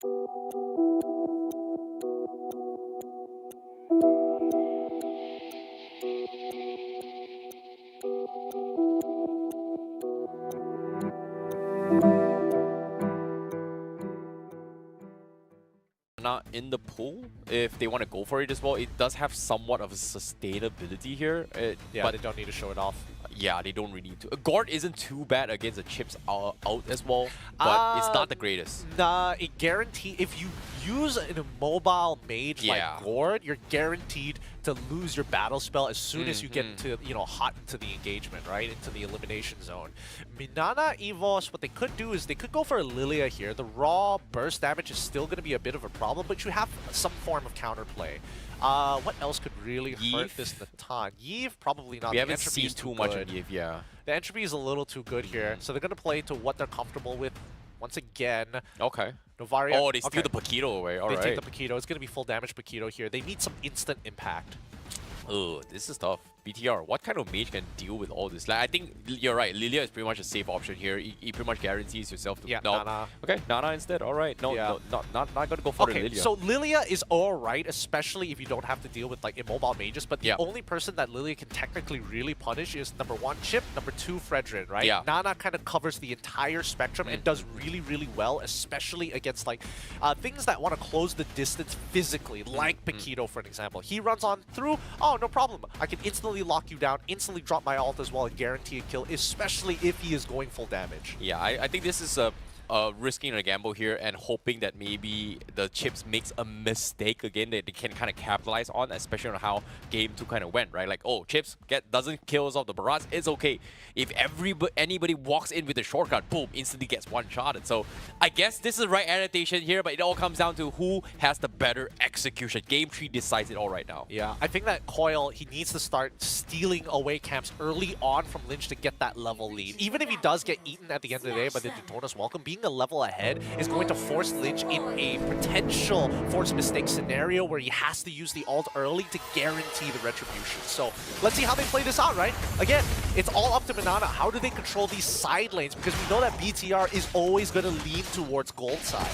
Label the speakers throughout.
Speaker 1: Not in the pool, if they want to go for it as well, it does have somewhat of a sustainability here.
Speaker 2: Yeah,
Speaker 1: but
Speaker 2: they don't need to show it off.
Speaker 1: yeah, they don't really need to. Gord isn't too bad against the chips out as well, but it's not the greatest.
Speaker 2: Nah, it guarantee if you use an immobile mage
Speaker 1: Yeah.
Speaker 2: like Gord, you're guaranteed to lose your battle spell as soon as you get into, hot into the engagement, right? Into the elimination zone. Minana, Evos, what they could do is they could go for a Lilia here. The raw burst damage is still going to be a bit of a problem, but you have some form of counterplay. What else could really hurt this Natan? Yves, probably not.
Speaker 1: We
Speaker 2: The
Speaker 1: haven't
Speaker 2: entropy
Speaker 1: seen
Speaker 2: is
Speaker 1: too much
Speaker 2: good.
Speaker 1: of Yves, yeah.
Speaker 2: The entropy is a little too good here, so they're going to play to what they're comfortable with. Once again,
Speaker 1: Okay.
Speaker 2: Novaria.
Speaker 1: Oh, they steal the Paquito away. All
Speaker 2: they
Speaker 1: right.
Speaker 2: take the Paquito. It's going to be full damage Paquito here. They need some instant impact.
Speaker 1: Oh, this is tough. BTR, what kind of mage can deal with all this? Like, I think you're right. Lilia is pretty much a safe option here. He pretty much guarantees yourself to
Speaker 2: Nana.
Speaker 1: Okay, Nana instead. All right. No,
Speaker 2: Yeah.
Speaker 1: no, not gonna go for the
Speaker 2: Okay,
Speaker 1: Lilia.
Speaker 2: so Lilia is alright, especially if you don't have to deal with like immobile mages, but the
Speaker 1: Yeah.
Speaker 2: only person that Lilia can technically really punish is number 1 Chip, number 2 Fredrin, right?
Speaker 1: Yeah.
Speaker 2: Nana kind of covers the entire spectrum and does really, really well, especially against like things that want to close the distance physically, like Paquito, for an example. He runs on through, oh, no problem. I can instantly lock you down, instantly drop my ult as well and guarantee a kill, especially if he is going full damage.
Speaker 1: Yeah, I think this is risking a gamble here and hoping that maybe the chips makes a mistake again that they can kind of capitalize on, especially on how game 2 kind of went, right? Like, oh, chips doesn't kill us off the barrage, it's okay. If anybody walks in with a shortcut, boom, instantly gets one-shotted. So I guess this is the right adaptation here, but it all comes down to who has the better execution. Game 3 decides it all right now.
Speaker 2: Yeah, I think that Coil, he needs to start stealing away camps early on from Lynch to get that level lead. Even if he does get eaten at the end of the day by the Daytona's Welcome, being a level ahead is going to force Lynch in a potential force mistake scenario where he has to use the ult early to guarantee the retribution. So let's see how they play this out, right? Again, it's all up to Minana. How do they control these side lanes? Because we know that BTR is always going to lean towards gold side.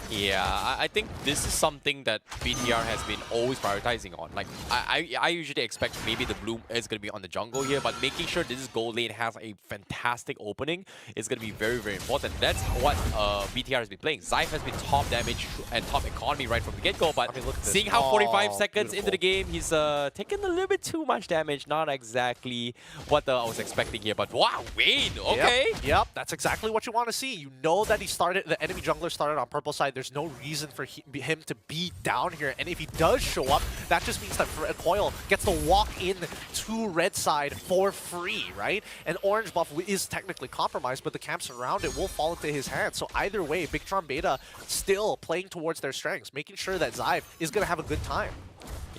Speaker 1: Yeah, I think this is something that BTR has been always prioritizing on. Like, I usually expect maybe the Bloom is going to be on the jungle here, but making sure this gold lane has a fantastic opening is going to be very, very important. That's what BTR has been playing. Zyph has been top damage and top economy right from the get-go, but
Speaker 2: I mean, look at this.
Speaker 1: seeing how 45 seconds
Speaker 2: Beautiful.
Speaker 1: into the game, he's taking a little bit too much damage. Not exactly what I was expecting here, but wow, Wayne, okay.
Speaker 2: Yep, that's exactly what you want to see. You know that the enemy jungler started on purple side. There's no reason for him to be down here. And if he does show up, that just means that Coil gets to walk in to red side for free, right? And orange buff is technically compromised, but the camps around it will fall into his hands. So either way, Bigetron Beta still playing towards their strengths, making sure that Zyph is going to have a good time.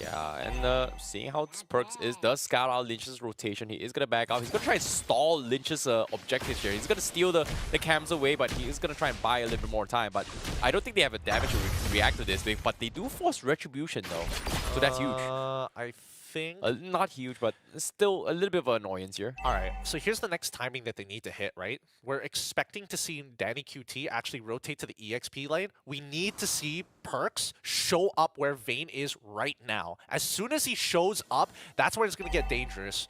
Speaker 1: Yeah, and seeing how this Perks does scout out Lynch's rotation. He is going to back out. He's going to try and stall Lynch's objectives here. He's going to steal the cams away, but he is going to try and buy a little bit more time. But I don't think they have a damage to react to this, but they do force retribution, though. So that's huge.
Speaker 2: I think...
Speaker 1: Not huge, but still a little bit of an annoyance here.
Speaker 2: All right, so here's the next timing that they need to hit, right? We're expecting to see Danny QT actually rotate to the EXP lane. We need to see Perks show up where Vayne is right now. As soon as he shows up, that's where it's going to get dangerous.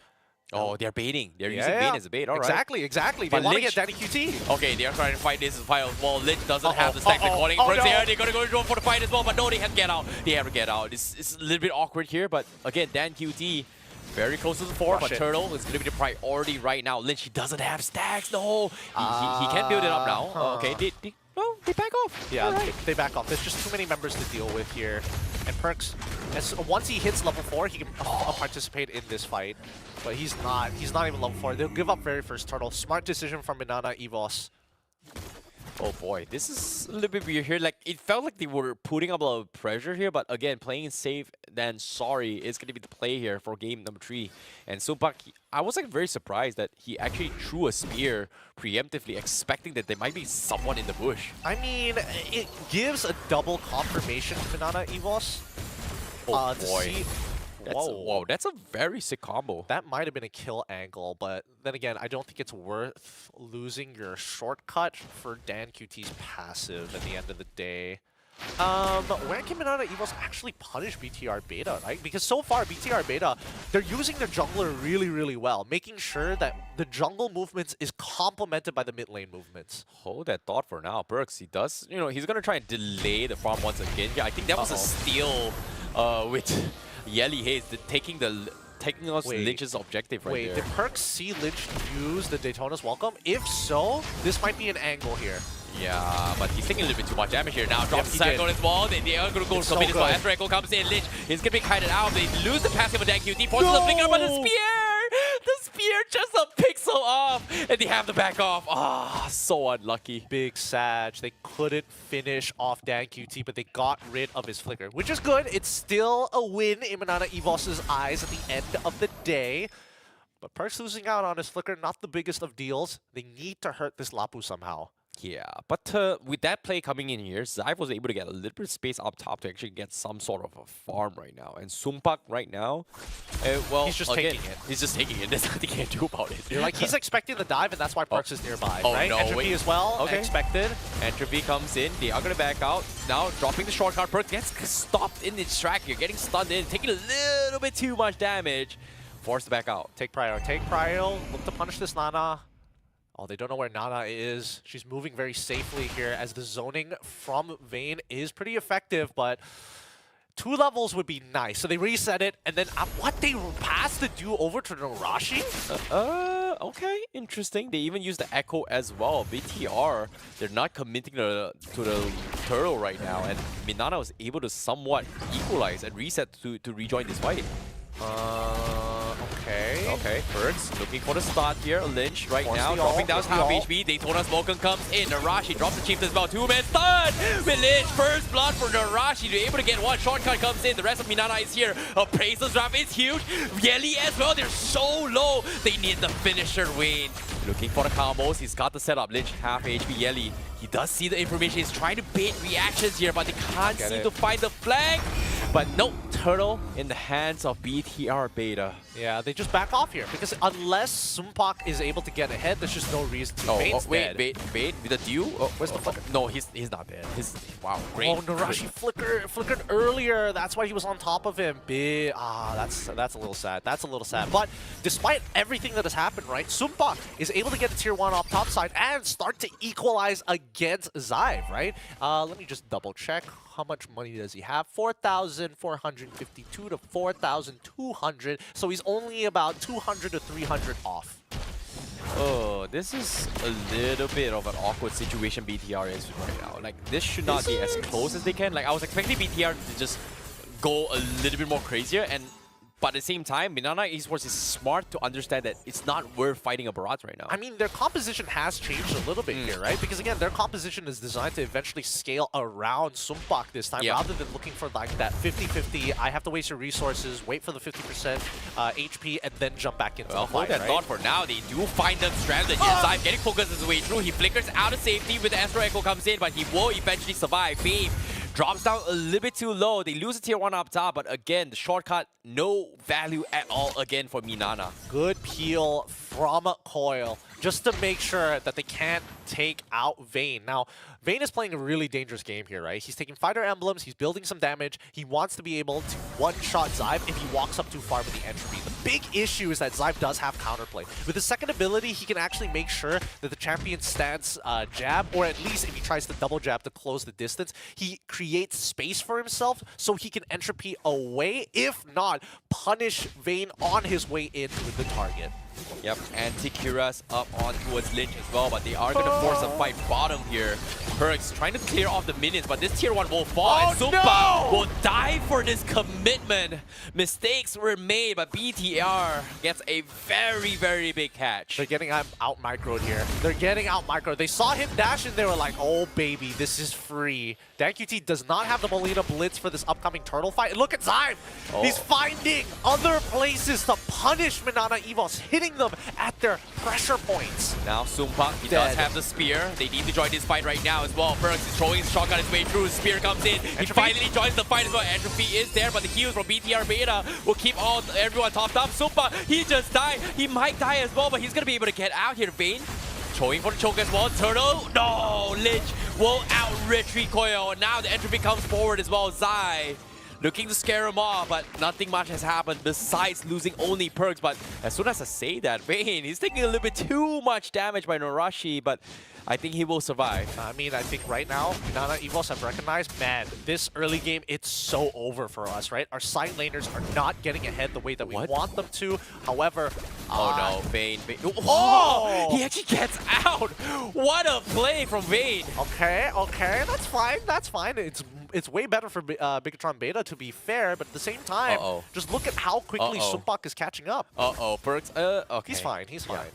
Speaker 1: Oh, they're baiting. They're using Vayne as a bait. All right.
Speaker 2: Exactly. They
Speaker 1: But
Speaker 2: want to
Speaker 1: Lynch-
Speaker 2: get Danny QT.
Speaker 1: Okay, they are trying to fight this fight as well. Lynch doesn't have the stack recording.
Speaker 2: Oh,
Speaker 1: Perks
Speaker 2: no.
Speaker 1: here. They're going to go for the fight as well, but no, they have to get out. They have to get out. It's a little bit awkward here, but again, Dan QT very close to the fort, but Turtle is going to be the priority right now. Lynch, he doesn't have stacks. No, he can't build it up now. Okay, they back off.
Speaker 2: Yeah,
Speaker 1: All right.
Speaker 2: they back off. There's just too many members to deal with here. And Perks, once he hits level 4, he can participate in this fight. But he's not even level 4. They'll give up very first Turtle. Smart decision from Minana, Evos.
Speaker 1: Oh boy, this is a little bit weird here. Like, it felt like they were putting up a lot of pressure here, but again, playing it safe than sorry is going to be the play here for game number 3. And Supak, I was like very surprised that he actually threw a spear preemptively, expecting that there might be someone in the bush.
Speaker 2: I mean, it gives a double confirmation to Minana, Evos.
Speaker 1: Oh
Speaker 2: To
Speaker 1: boy.
Speaker 2: see,
Speaker 1: Whoa, that's a very sick combo.
Speaker 2: that might have been a kill angle, but then again, I don't think it's worth losing your shortcut for Dan QT's passive at the end of the day. Where can Minana Evos actually punish BTR Beta, right? Because so far, BTR Beta, they're using their jungler really, really well, making sure that the jungle movements is complemented by the mid lane movements.
Speaker 1: Hold that thought for now. Perks, he does, he's going to try and delay the farm once again. Yeah, I think that was a steal with Yelly Hayes, taking us Lynch's objective right there.
Speaker 2: Did Perks see Lynch use the Daytona's Welcome? If so, this might be an angle here.
Speaker 1: Yeah, but he's taking a little bit too much damage here now. Drops the side on his wall. They are going to go commit as well. After Echo comes in, Lynch is going to be kited out. They lose the passive of that QT. Forces the flicker, but the spear! The spear just a pixel off. And they have the back off. Ah, so unlucky.
Speaker 2: Big Sag. They couldn't finish off Dan QT, but they got rid of his flicker, which is good. It's still a win in Minana Evos' eyes at the end of the day. But Perks losing out on his flicker, not the biggest of deals. They need to hurt this Lapu somehow.
Speaker 1: Yeah, but with that play coming in here, Zyve was able to get a little bit of space up top to actually get some sort of a farm right now. And Sumpak right now, well,
Speaker 2: he's just taking it.
Speaker 1: He's just taking it. There's nothing he can do about it.
Speaker 2: You're like, he's expecting the dive, and that's why Perks is nearby,
Speaker 1: oh,
Speaker 2: right?
Speaker 1: No,
Speaker 2: Entropy as well, expected.
Speaker 1: Entropy comes in. They are going to back out. Now, dropping the shortcut. Perks gets stopped in its track here, getting stunned in, taking a little bit too much damage. Forced to back out.
Speaker 2: Take Prio. Look to punish this Nana. Oh, they don't know where Nana is. She's moving very safely here as the zoning from Vayne is pretty effective, but 2 levels would be nice. So they reset it, and then what they passed the do over to Narashi?
Speaker 1: Okay, interesting. They even use the Echo as well. BTR, they're not committing to the turtle right now, and Minana was able to somewhat equalize and reset to rejoin this fight. Okay, Perks looking for the start here. Lynch right now dropping down half HP. Daytona's Vulcan comes in. Narashi drops the Chief as well. 2-man stun with Lynch. First blood for Narashi. They're able to get one. Shortcut comes in. The rest of Minana is here. Appraisal's drop is huge. Yelly as well. They're so low. They need the finisher win. Looking for the combos. He's got the setup. Lynch half HP. Yelly. He does see the information. He's trying to bait reactions here, but they can't seem to find the flank. But no, turtle in the hands of BTR Beta.
Speaker 2: Yeah, they just back off here because unless Sumpak is able to get ahead, there's just no reason to.
Speaker 1: Wait, with the dew? Where's the flicker? No, he's not dead. Wow, great.
Speaker 2: Oh, Narashi flickered earlier. That's why he was on top of him. That's a little sad. That's a little sad. But despite everything that has happened, right, Sumpak is able to get a tier 1 off top side and start to equalize against Zyve, right? Let me just double check. How much money does he have? 4,452 to 4,200. So he's only about 200 to 300 off.
Speaker 1: Oh, this is a little bit of an awkward situation BTR is right now. Like, this should not be as close as they can. Like, I was expecting BTR to just go a little bit more crazier, but at the same time, Minana Esports is smart to understand that it's not worth fighting a Barrage right now.
Speaker 2: I mean, their composition has changed a little bit here, right? Because again, their composition is designed to eventually scale around Sumpak this time, rather than looking for like that 50-50, I have to waste your resources, wait for the 50% HP, and then jump back into the fight,
Speaker 1: hold that thought for now. They do find them stranded. Zyve getting focused his way through. He flickers out of safety with the Astro Echo comes in, but he will eventually survive. Beam drops down a little bit too low. They lose a tier 1 up top, but again, the shortcut, no value at all again for Minana.
Speaker 2: Good peel from Coil, just to make sure that they can't take out Vayne. Now, Vayne is playing a really dangerous game here, right? He's taking fighter emblems, he's building some damage, he wants to be able to one-shot Zyve if he walks up too far with the entropy. The big issue is that Zyve does have counterplay. With his second ability, he can actually make sure that the champion stands jab, or at least if he tries to double jab to close the distance, he creates space for himself so he can entropy away, if not, punish Vayne on his way in with the target.
Speaker 1: Yep, Anti-Kira's up on towards Lynch as well, but they are going to force a fight bottom here. Perks trying to clear off the minions, but this tier 1 will fall, and Sumpak will die for this commitment. Mistakes were made, but BTR gets a very, very big catch.
Speaker 2: They're getting out-microed here. They're getting out-microed. They saw him dash and they were like, oh baby, this is free. DanQT does not have the Molina Blitz for this upcoming turtle fight. And look at Zyve! He's finding other places to punish Minana Evos, hitting them at their pressure points.
Speaker 1: Now Sumpak, he does have the spear. They need to join this fight right now as well. Perks is throwing his shotgun his way through. Spear comes in. He finally joins the fight as well. Entropy is there, but the heals from BTR Beta will keep everyone topped up. Sumpak, he just died. He might die as well, but he's going to be able to get out here. Vayne Throwing for the choke as well. Turtle, no! Lynch will out-retreat Coil. Now the entropy comes forward as well. Zai looking to scare him off, but nothing much has happened besides losing only perks. But as soon as I say that, Vayne, he's taking a little bit too much damage by Norashi, but I think he will survive.
Speaker 2: I mean, I think right now, Minana Evos have recognized, man, this early game, it's so over for us, right? Our side laners are not getting ahead the way that we want them to. However,
Speaker 1: oh no, Vayne. Oh! He actually gets out! What a play from Vayne!
Speaker 2: Okay, that's fine, that's fine. It's way better for Bigetron Beta, to be fair, but at the same time, just look at how quickly Sumpak is catching up.
Speaker 1: Perks, okay.
Speaker 2: He's fine, he's fine.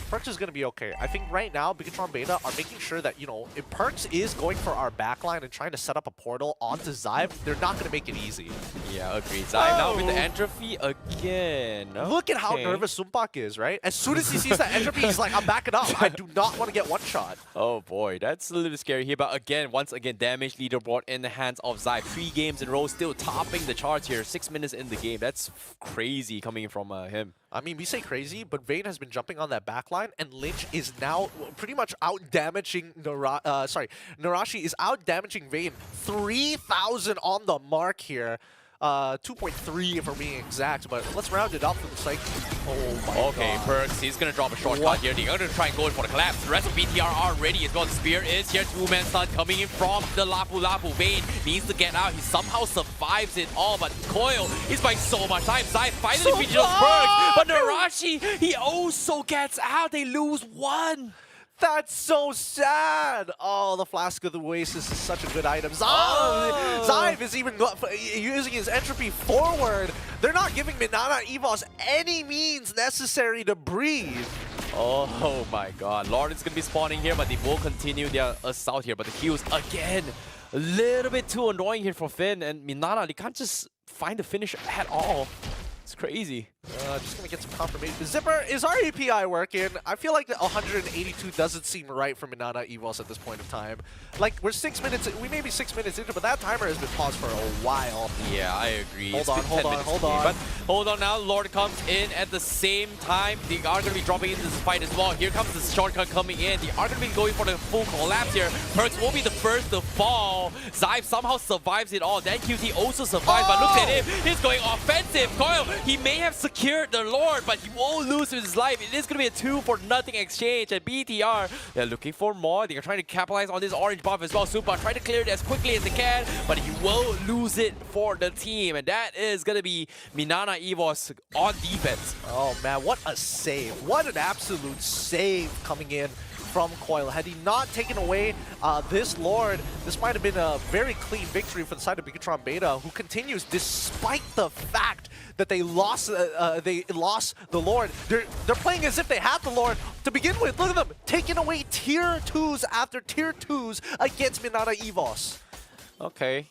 Speaker 2: Perks is going to be okay. I think right now, Bigetron Beta are making sure that, you know, if Perks is going for our backline and trying to set up a portal onto Zyve, they're not going to make it easy.
Speaker 1: Yeah, agreed. Zyve now with the entropy again.
Speaker 2: Look at how nervous Sumpak is, right? As soon as he sees that entropy, he's like, I'm backing up. I do not want to get one shot.
Speaker 1: Oh boy, that's a little bit scary here. But again, once again, damage leaderboard in the hands of Zyve. 3 games in a row, still topping the charts here. 6 minutes in the game. That's crazy coming from him.
Speaker 2: I mean, we say crazy, but Vayne has been jumping on that backline, and Lynch is now pretty much out-damaging Norashi is out-damaging Vayne. 3,000 on the mark here. 2.3 if we're being exact, but let's round it up for the sake. Oh my god.
Speaker 1: Okay, Perks, he's gonna drop a shortcut here. They're gonna try and go in for the collapse. The rest of BTR are ready as well. The spear is here. 2-man stun coming in from the Lapu Lapu. Vayne needs to get out. He somehow survives it all, but Coil is by so much time. Zai finally reaches those Perks, but Norashi, he also gets out. They lose 1.
Speaker 2: That's so sad! Oh, the Flask of the Oasis is such a good item. Zyve is even using his entropy forward. They're not giving Minana Evos any means necessary to breathe.
Speaker 1: Oh my god. Lord is going to be spawning here, but they will continue their assault here. But the heals, again, a little bit too annoying here for Finn. And Minana, they can't just find the finish at all. It's crazy.
Speaker 2: Just gonna get some confirmation. Zipper, is our API working? I feel like the 182 doesn't seem right for Minana Evos at this point in time. Like, we're 6 minutes, we may be 6 minutes into, but that timer has been paused for a while.
Speaker 1: Yeah, I agree.
Speaker 2: Hold on.
Speaker 1: But hold on now, Lord comes in at the same time. They are going to be dropping into this fight as well. Here comes the shortcut coming in. They are going to be going for the full collapse here. Perks will be the first to fall. Zyve somehow survives it all. Then QT also survives, but look at him. He's going offensive. Coil, he may have secured the Lord, but he won't lose his life. It is going to be a 2-for-nothing exchange. And BTR, they're looking for more. They're trying to capitalize on this orange buff as well. Super trying to clear it as quickly as they can, but he will lose it for the team. And that is going to be Minana Evos on defense.
Speaker 2: Oh man, what a save. What an absolute save coming in from Coil. Had he not taken away this Lord, this might have been a very clean victory for the side of Bigetron Beta, who continues despite the fact that they lost the Lord. They're playing as if they had the Lord to begin with. Look at them, taking away tier 2s after tier 2s against Minana Evos.
Speaker 1: Okay,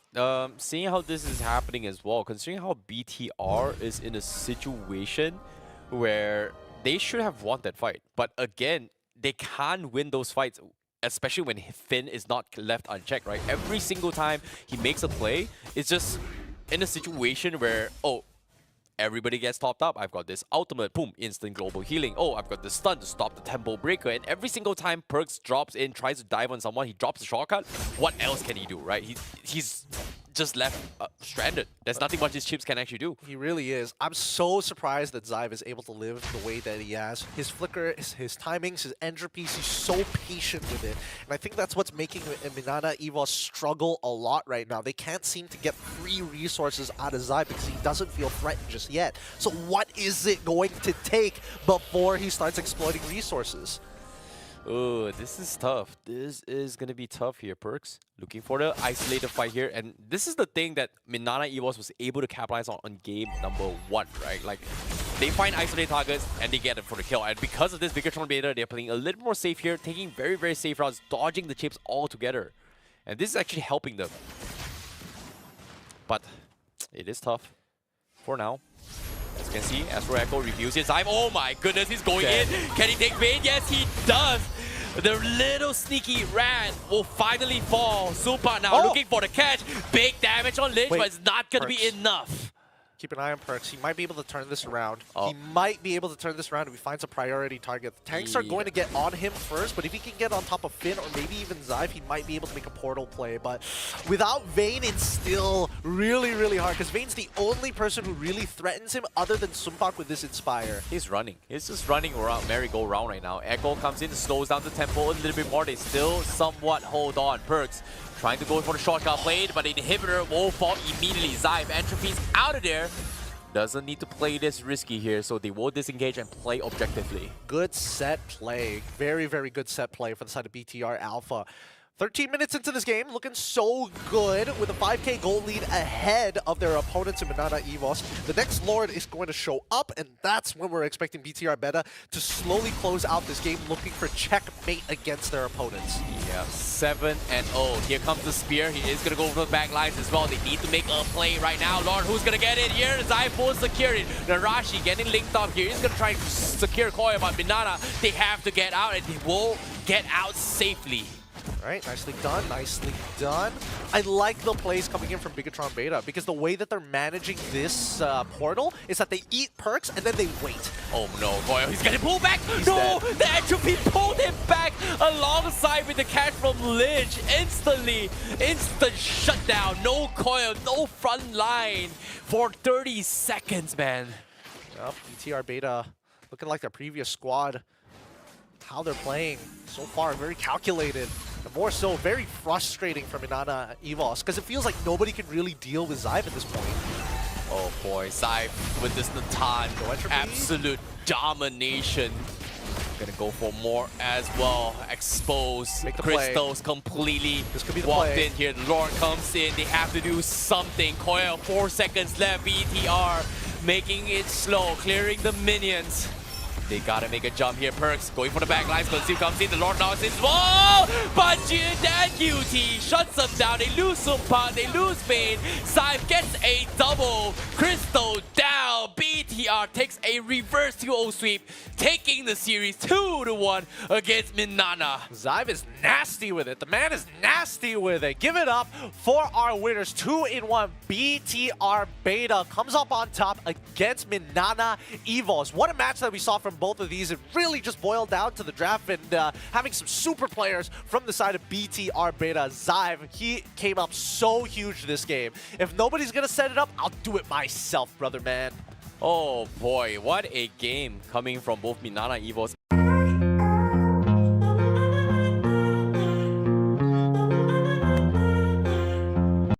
Speaker 1: seeing how this is happening as well, considering how BTR is in a situation where they should have won that fight, but again, they can't win those fights, especially when Finn is not left unchecked, right? Every single time he makes a play, it's just in a situation where, oh, everybody gets topped up. I've got this ultimate, boom, instant global healing. Oh, I've got this stun to stop the tempo breaker. And every single time Perks drops in, tries to dive on someone, he drops the shortcut. What else can he do, right? He's just left stranded. There's nothing much his chips can actually do.
Speaker 2: He really is. I'm so surprised that Zyve is able to live the way that he has. His flicker, his timings, his entropies, he's so patient with it. And I think that's what's making Minana Evos struggle a lot right now. They can't seem to get free resources out of Zyve because he doesn't feel threatened just yet. So what is it going to take before he starts exploiting resources?
Speaker 1: Oh, this is tough. This is going to be tough here, Perks. Looking for the isolated fight here. And this is the thing that Minana Evos was able to capitalize on game number 1, right? Like, they find isolated targets and they get them for the kill. And because of this Bigetron Beta, they're playing a little more safe here, taking very, very safe routes, dodging the chips altogether. And this is actually helping them. But it is tough for now. As you can see, Astro Echo reviews his time. Oh my goodness, he's going in. Can he take Vayne? Yes, he does. The little sneaky rat will finally fall. Supa now looking for the catch. Big damage on Lynch, but it's not going to be enough.
Speaker 2: Keep an eye on Perks. He might be able to turn this around.
Speaker 1: Oh.
Speaker 2: He might be able to turn this around if he finds a priority target. The tanks are going to get on him first, but if he can get on top of Finn or maybe even Zyve, he might be able to make a portal play. But without Vayne, it's still really, really hard because Vayne's the only person who really threatens him other than Sumpak with this Inspire.
Speaker 1: He's running. He's just running around, merry-go-round right now. Echo comes in, slows down the tempo a little bit more. They still somewhat hold on. Perks trying to go for the shortcut blade, but the inhibitor will fall immediately. Zyve, Entropy's out of there. Doesn't need to play this risky here, so they will disengage and play objectively.
Speaker 2: Good set play. Very, very good set play for the side of BTR Alpha. 13 minutes into this game, looking so good with a 5k goal lead ahead of their opponents in Minana Evos. The next Lord is going to show up, and that's when we're expecting BTR Beta to slowly close out this game, looking for checkmate against their opponents.
Speaker 1: Yeah, 7-0. Here comes the spear. He is going to go over the back lines as well. They need to make a play right now. Lord, who's going to get it here? Zyve will secure it. Narashi getting linked up here. He's going to try to secure Koya, but Minana, they have to get out, and they will get out safely.
Speaker 2: All right, nicely done, nicely done. I like the plays coming in from Bigetron Beta because the way that they're managing this portal is that they eat Perks and then they wait.
Speaker 1: Oh no, Koyo, he's getting pulled back!
Speaker 2: He's
Speaker 1: no!
Speaker 2: dead.
Speaker 1: The Entropy pulled him back alongside with the catch from Lynch. Instantly, instant shutdown. No Koyo, no front line for 30 seconds, man.
Speaker 2: Yep, BTR Beta looking like their previous squad. How they're playing so far, very calculated. And more so, very frustrating for Minana Evos because it feels like nobody can really deal with Zyve at this point.
Speaker 1: Oh boy, Zyve with this Natan, absolute domination. Gonna go for more as well. Expose.
Speaker 2: Make the
Speaker 1: Crystals completely
Speaker 2: This could be the
Speaker 1: walked
Speaker 2: play.
Speaker 1: in here. The Lord comes in. They have to do something. Koya, 4 seconds left. BTR making it slow, clearing the minions. They gotta make a jump here. Perks going for the back lines. Conceal comes in. The Lord now is whoa! But Jin and QT shuts them down. They lose Sumpa. They lose Vayne. Zyve gets a double. Crystal down. BTR takes a reverse 2-0 sweep, taking the series 2-1 against Minana.
Speaker 2: Zyve is nasty with it. The man is nasty with it. Give it up for our winners. 2-1. BTR Beta comes up on top against Minana Evos. What a match that we saw from both of these. It really just boiled down to the draft and having some super players from the side of BTR Beta. Zyve, he came up so huge this game. If nobody's going to set it up, I'll do it myself, brother man.
Speaker 1: Oh boy, what a game coming from both Minana Evos